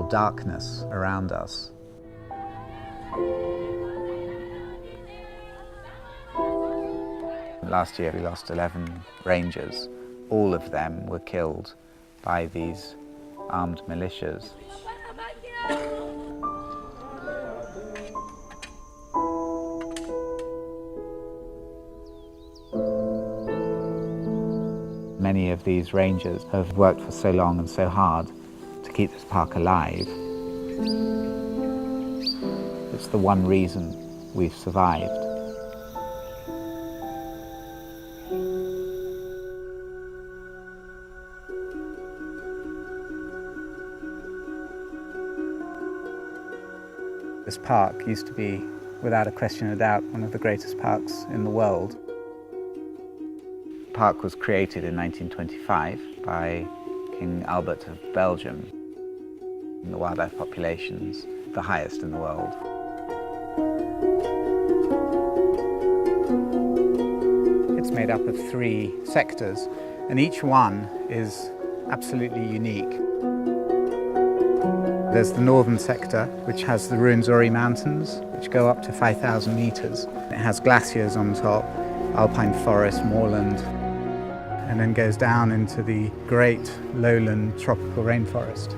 of darkness around us. Last year we lost 11 rangers. All of them were killed by these armed militias. Many of these rangers have worked for so long and so hard to keep this park alive. It's the one reason we've survived. This park used to be, without a question of doubt, one of the greatest parks in the world. The park was created in 1925 by King Albert of Belgium. And the wildlife population's the highest in the world. It's made up of 3 sectors, and each one is absolutely unique. There's the northern sector, which has the Ruwenzori Mountains, which go up to 5,000 meters. It has glaciers on top, alpine forest, moorland, and then goes down into the great lowland tropical rainforest.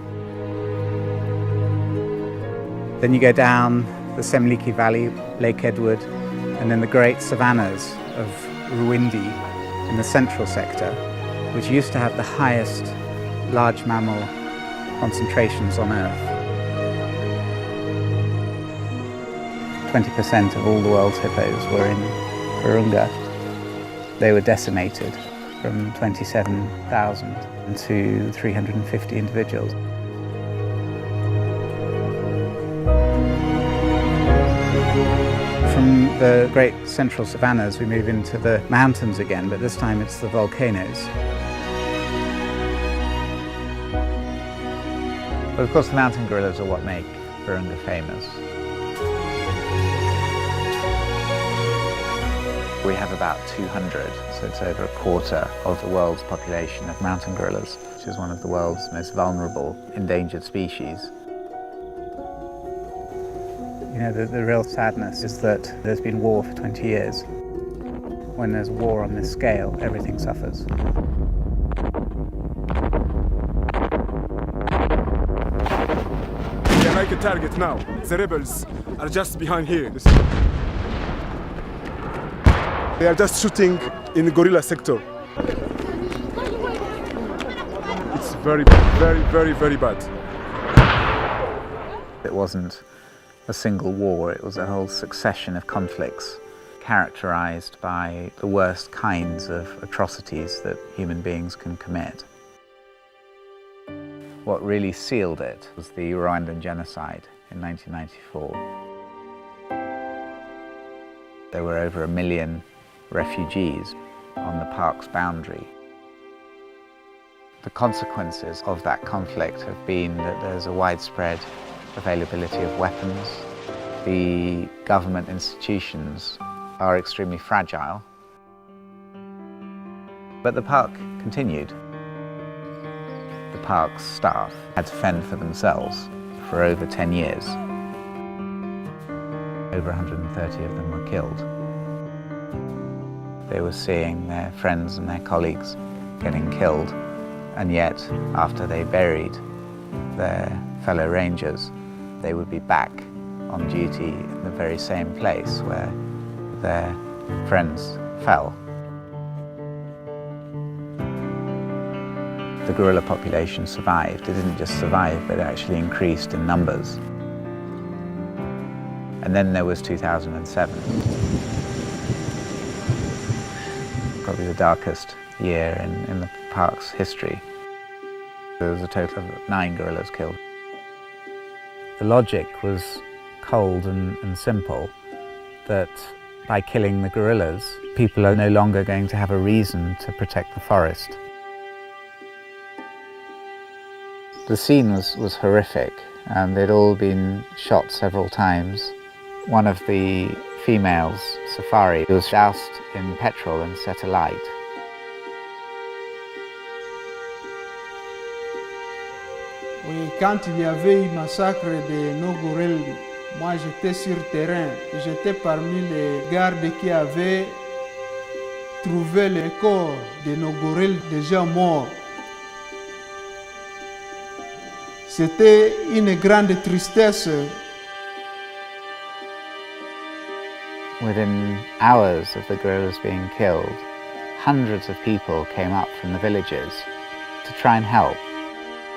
Then you go down the Semliki Valley, Lake Edward, and then the great savannas of Rwindi in the central sector, which used to have the highest large mammal concentrations on Earth. 20% of all the world's hippos were in Virunga. They were decimated from 27,000 to 350 individuals. From the great central savannas we move into the mountains again, but this time it's the volcanoes. But of course the mountain gorillas are what make Virunga famous. We have about 200, so it's over a quarter of the world's population of mountain gorillas, which is one of the world's most vulnerable endangered species. You know, the real sadness is that there's been war for 20 years. When there's war on this scale, everything suffers. We can make a target now. The rebels are just behind here. They are just shooting in the gorilla sector. It's very bad. It wasn't a single war, it was a whole succession of conflicts characterized by the worst kinds of atrocities that human beings can commit. What really sealed it was the Rwandan genocide in 1994. There were over 1 million refugees on the park's boundary. The consequences of that conflict have been that there's a widespread availability of weapons. The government institutions are extremely fragile. But the park continued. The park's staff had to fend for themselves for over 10 years. Over 130 of them were killed. They were seeing their friends and their colleagues getting killed, and yet, after they buried their fellow rangers, they would be back on duty in the very same place where their friends fell. The gorilla population survived. It didn't just survive, but it actually increased in numbers. And then there was 2007. Probably the darkest year in the park's history. There was a total of 9 gorillas killed. The logic was cold and simple, that by killing the gorillas, people are no longer going to have a reason to protect the forest. The scene was horrific, and they'd all been shot several times. One of the females, Safari, was doused in petrol and set alight. Oui, quand il y avait eu massacre de nos gorilles, moi j'étais sur terrain. J'étais parmi les gardes qui avaient trouvé les corps de nos gorilles déjà morts. C'était une grande tristesse. Within hours of the gorillas being killed, hundreds of people came up from the villages to try and help.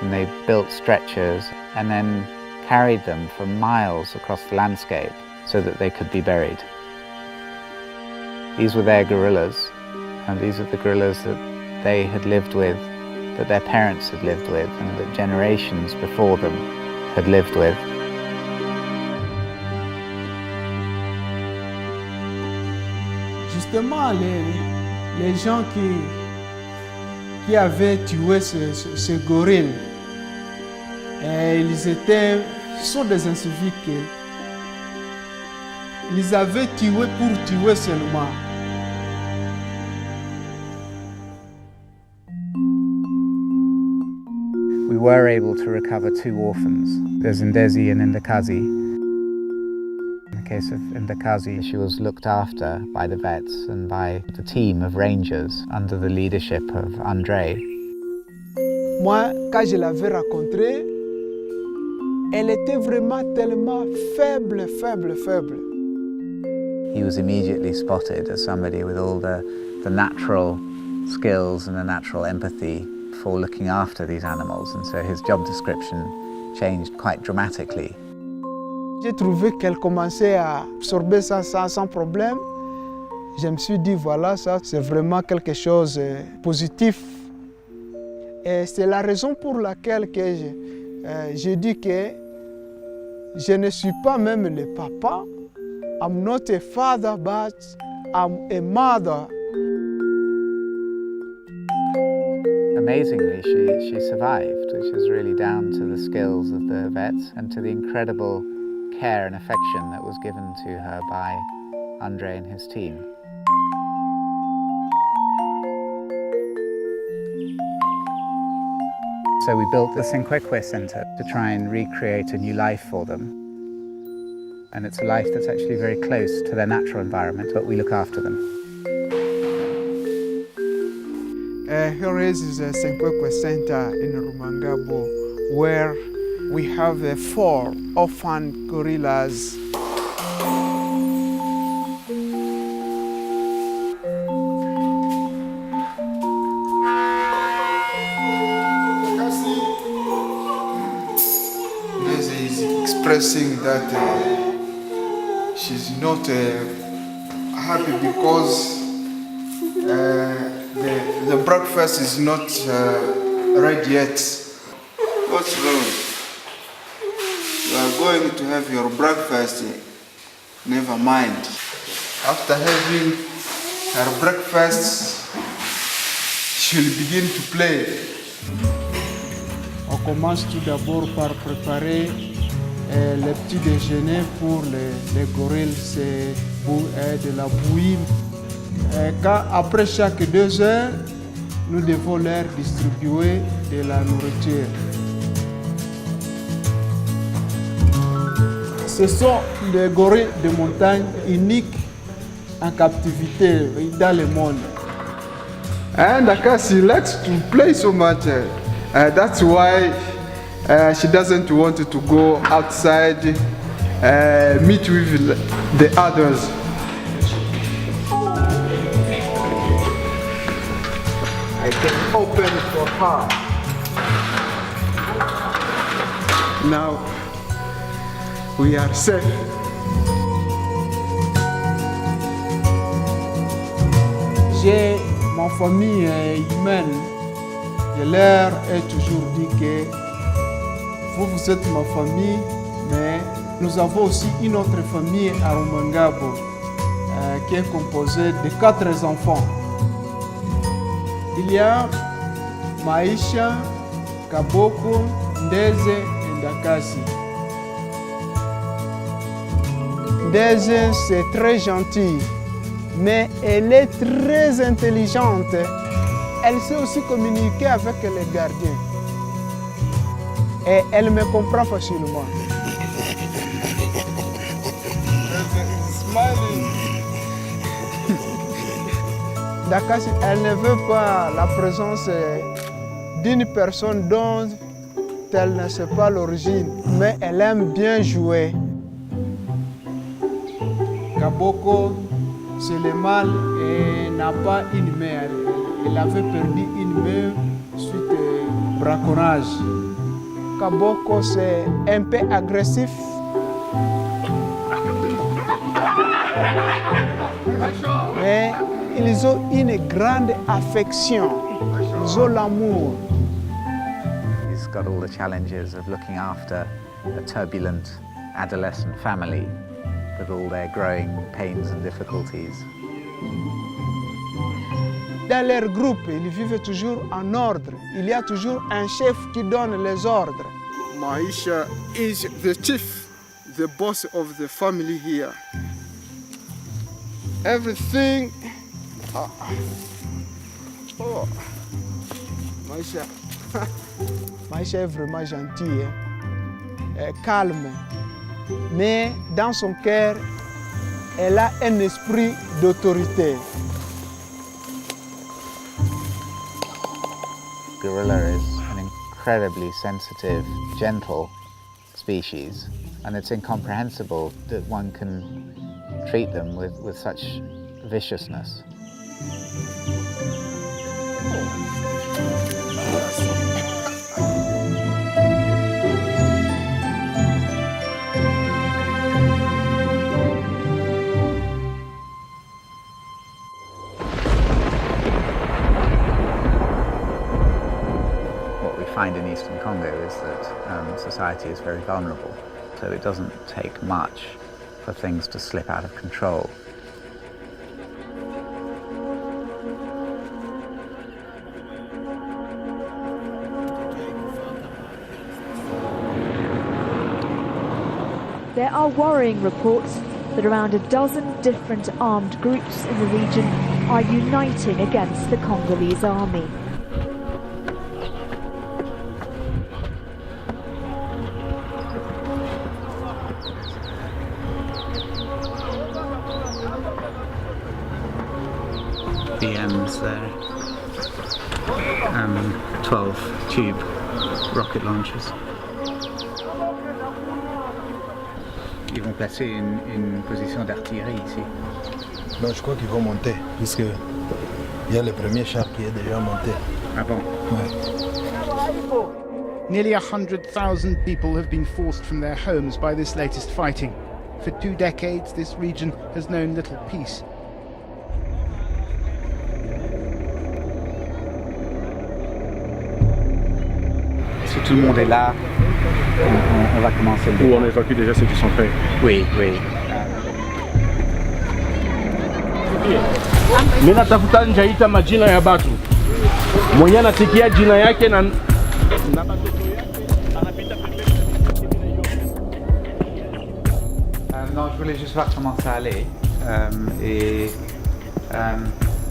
And they built stretchers and then carried them for miles across the landscape so that they could be buried. These were their gorillas, and these are the gorillas that they had lived with, that their parents had lived with, and that generations before them had lived with. Justement, les gens qui avaient tué ces gorilles, ils sont des inciviques. Ils avaient tué pour tuer seulement. We were able to recover 2 orphans. There's Ndezi and Ndakazi. In the case of Ndakazi, she was looked after by the vets and by the team of rangers under the leadership of André. Moi, quand je l'avais rencontrée, elle était vraiment tellement faible. He was immediately spotted as somebody with all the natural skills and the natural empathy for looking after these animals, and so his job description changed quite dramatically. J'ai trouvé qu'elle commençait à absorber ça sans problème. Je me suis dit, voilà, ça c'est vraiment quelque chose de positif. Et c'est la raison pour laquelle j'ai dit que je ne suis pas même le papa. I'm not a father, but I'm a mother. Amazingly, she survived, which is really down to the skills of the vets and to the incredible care and affection that was given to her by André and his team. So we built the Cinqueque Centre to try and recreate a new life for them. And it's a life that's actually very close to their natural environment, but we look after them. Here is the Cinqueque Center in Rumangabo, where we have 4 orphan gorillas. Ndezi is expressing that she's not happy because the breakfast is not ready yet. What's wrong? You are going to have your breakfast. Never mind. After having her breakfast, she'll begin to play. On commence tout d'abord par préparer le petit déjeuner pour les gorilles. C'est de la bouillie. Après chaque 2 heures, nous devons leur distribuer de la nourriture. Ce sont des gorilles de montagne uniques en captivité dans le monde. And Akasi likes to play so much. That's why she doesn't want to go outside, meet with the others. I can open for her. Now we are safe. J'ai ma famille humaine. Je leur ai toujours dit que vous êtes ma famille, mais nous avons aussi une autre famille à Rumangabo qui est composée de 4 enfants. Il y a Maisha, Kaboko, Ndeze et Ndakasi. Ndeze, c'est très gentil, mais elle est très intelligente. Elle sait aussi communiquer avec les gardiens. et elle me comprend facilement. D'accord, elle ne veut pas la présence d'une personne dont elle ne sait pas l'origine, mais elle aime bien jouer. Kaboko, c'est le mâle et n'a pas une mère. Il avait perdu une mère suite au braconnage. Kaboko, c'est un peu agressif. Mais ils ont une grande affection. Ils ont l'amour. He's got all the challenges of looking after a turbulent adolescent family with all their growing pains and difficulties. Dans leur groupe, ils vivent toujours en ordre. Il y a toujours un chef qui donne les ordres. Maisha is the chief, the boss of the family here. Everything. Oh, Maisha. Maïcha est vraiment gentille, calme, mais dans son cœur, elle a un esprit d'autorité. Gorilla is an incredibly sensitive, gentle species, and it's incomprehensible that one can treat them with such viciousness. What we find in eastern Congo is that society is very vulnerable, so it doesn't take much for things to slip out of control. There are worrying reports that around a dozen different armed groups in the region are uniting against the Congolese army. BMs there, 12 tube rocket launchers. Ils vont placer une position d'artillerie ici. Non, je crois qu'ils vont monter, puisque il y a le premier char qui est déjà monté. Ah bon? Ouais. Nearly 100,000 people have been forced from their homes by this latest fighting. For 2 decades, this region has known little peace. Si tout le monde est là, on va commencer le Ou départ. on évacue déjà ceux qui sont prêts. Oui, oui. Mimi natafuta njaita majina ya batu mwenye anasikia jina yake na batoto yake anapita pembeni. Non, je voulais juste voir comment ça allait.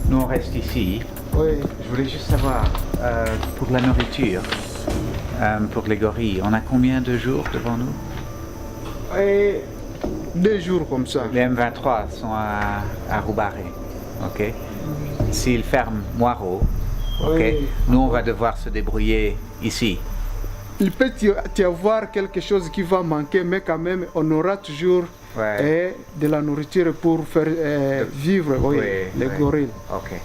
Nous on reste ici. Oui. Je voulais juste savoir, pour la nourriture, pour les gorilles, on a combien de jours devant nous? Et 2 jours comme ça. Les M23 sont à Roubaré, ok? S'ils ferment Moiro, ok? Oui. Nous on va devoir se débrouiller ici. Il peut y avoir quelque chose qui va manquer, mais quand même, on aura toujours de la nourriture pour faire vivre les gorilles. Ok.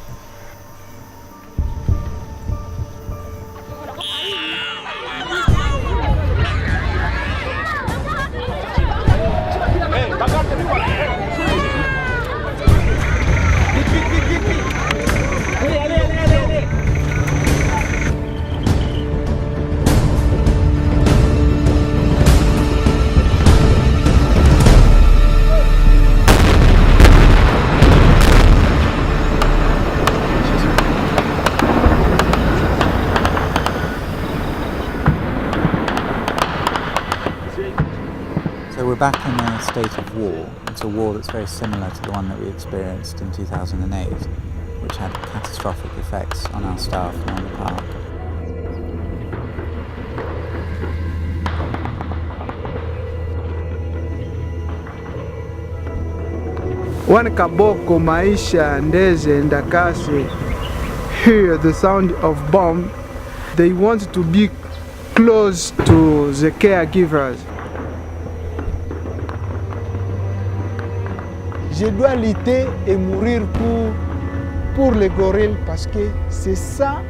So we're back in a state of war. It's a war that's very similar to the one that we experienced in 2008, which had catastrophic effects on our staff and on the park. When Kaboko, Maisha, Ndeze, and Dakase hear the sound of bomb, they want to be close to the caregivers. Je dois lutter et mourir pour les gorilles parce que c'est ça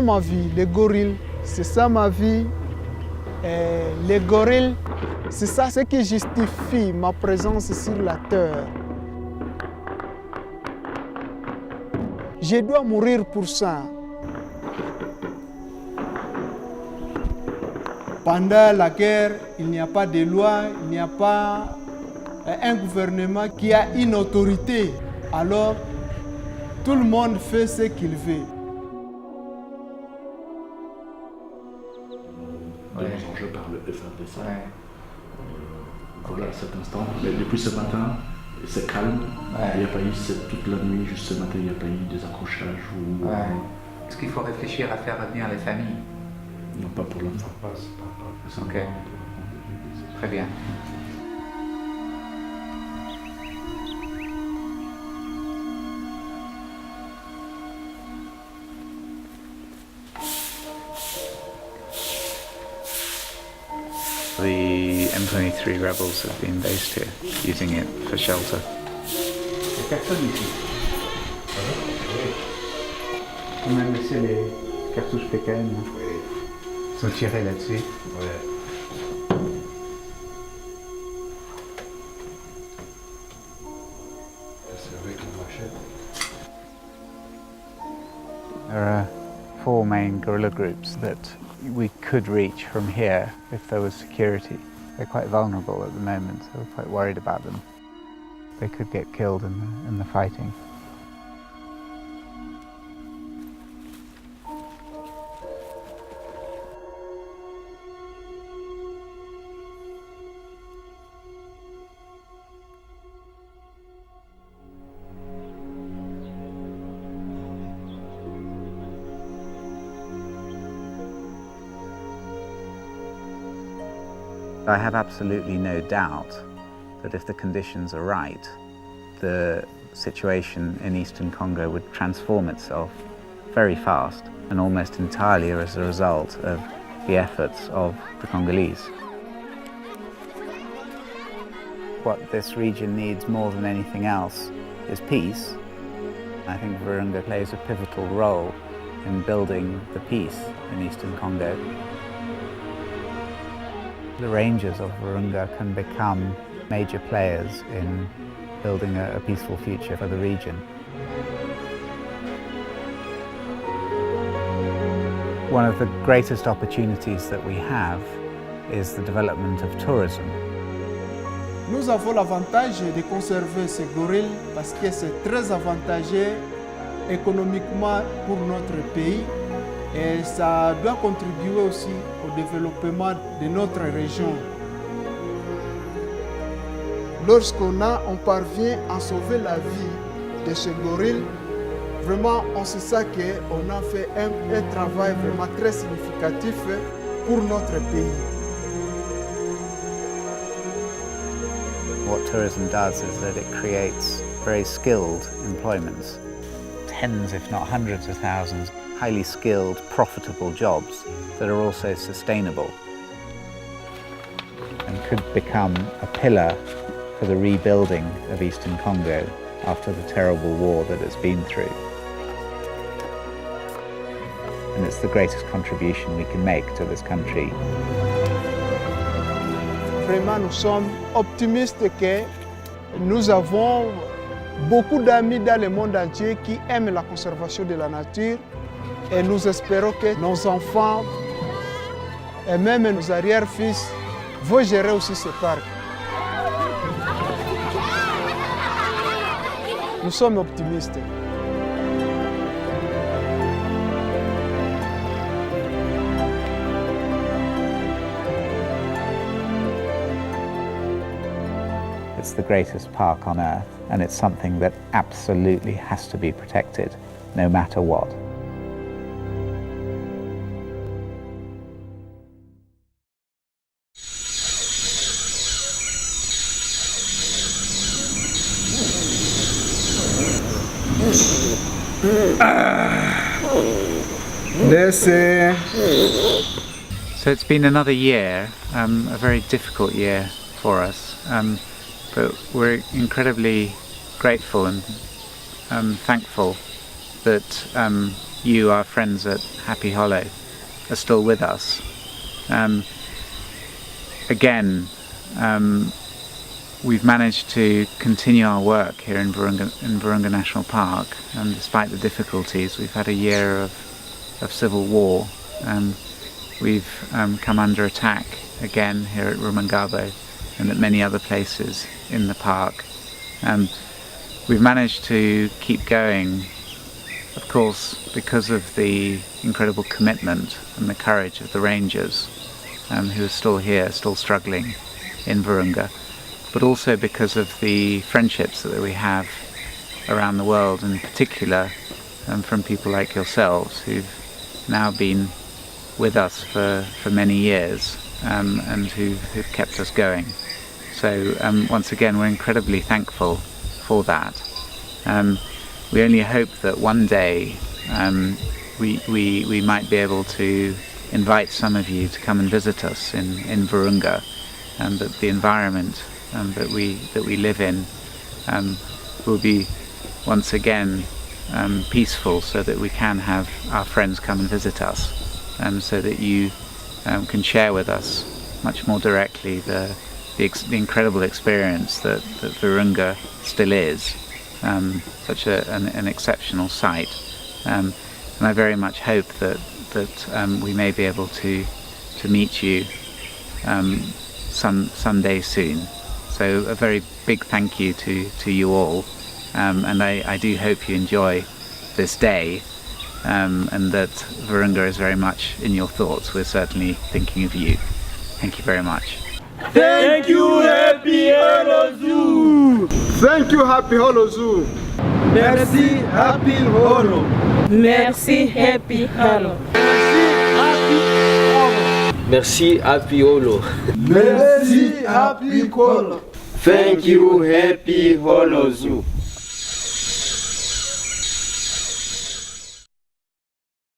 ma vie, les gorilles, c'est ça ma vie. Et les gorilles, c'est ça ce qui justifie ma présence sur la terre. Je dois mourir pour ça. Pendant la guerre, il n'y a pas de loi, il n'y a pas un gouvernement qui a une autorité. Alors, tout le monde fait ce qu'il veut. De nos enjeux par le FRDC. Voilà, à cet instant. Mais depuis ce matin, c'est calme. Il n'y a pas eu toute la nuit, juste ce matin, il n'y a pas eu des accrochages ou. Est-ce qu'il faut réfléchir à faire revenir les familles? Non, pas pour l'instant. Ok. Très bien. The M23 rebels have been based here, using it for shelter. Il y a personne ici. On a laissé les cartouches PKM. Ils sont tirés là-dessus. There are 4 main guerrilla groups that we could reach from here if there was security. They're quite vulnerable at the moment, so we're quite worried about them. They could get killed in the fighting. I have absolutely no doubt that if the conditions are right, the situation in eastern Congo would transform itself very fast and almost entirely as a result of the efforts of the Congolese. What this region needs more than anything else is peace. I think Virunga plays a pivotal role in building the peace in eastern Congo. The Rangers of Virunga can become major players in building a peaceful future for the region. One of the greatest opportunities that we have is the development of tourism. Nous avons l'avantage de conserver ces gorilles parce que c'est très avantageux économiquement pour notre pays. Et ça doit contribuer aussi au développement de notre région. Lorsqu'on parvient à sauver la vie de ce gorille, vraiment on se sent qu'on a fait un travail vraiment très significatif pour notre pays. What tourism does is that it creates very skilled employments, tens if not hundreds of thousands. Highly skilled, profitable jobs that are also sustainable and could become a pillar for the rebuilding of eastern Congo after the terrible war that it's been through. And it's the greatest contribution we can make to this country. Vraiment, nous sommes optimistes que nous avons beaucoup d'amis dans le monde entier qui aiment la conservation de la nature. Et nous espérons que nos enfants et même nos arrière-fils vont gérer aussi ce parc. Nous sommes optimistes. It's the greatest park on earth, and it's something that absolutely has to be protected, no matter what. So it's been another year, a very difficult year for us, but we're incredibly grateful and thankful that you, our friends at Happy Hollow, are still with us. Again, we've managed to continue our work here in Virunga National Park, and despite the difficulties, we've had a year of civil war. We've come under attack again here at Rumangabo and at many other places in the park. We've managed to keep going, of course, because of the incredible commitment and the courage of the rangers who are still here, still struggling in Virunga, but also because of the friendships that we have around the world, in particular from people like yourselves who've now been with us for many years and who've kept us going. So once again, we're incredibly thankful for that. We only hope that one day we might be able to invite some of you to come and visit us in Virunga, and that the environment that we live in will be once again peaceful, so that we can have our friends come and visit us, so that you can share with us much more directly the incredible experience that Virunga still is, such an exceptional site. And I very much hope that we may be able to meet you someday soon. So a very big thank you to you all, and I do hope you enjoy this day, and that Virunga is very much in your thoughts. We're certainly thinking of you. Thank you very much. Thank you, Happy Hollow Zoo! Thank you, Happy Hollow Zoo! Merci, Happy Hollow! Merci, Happy Hollow! Merci, Happy Hollow! Merci, Happy Hollow! Thank you, Happy Hollow Zoo!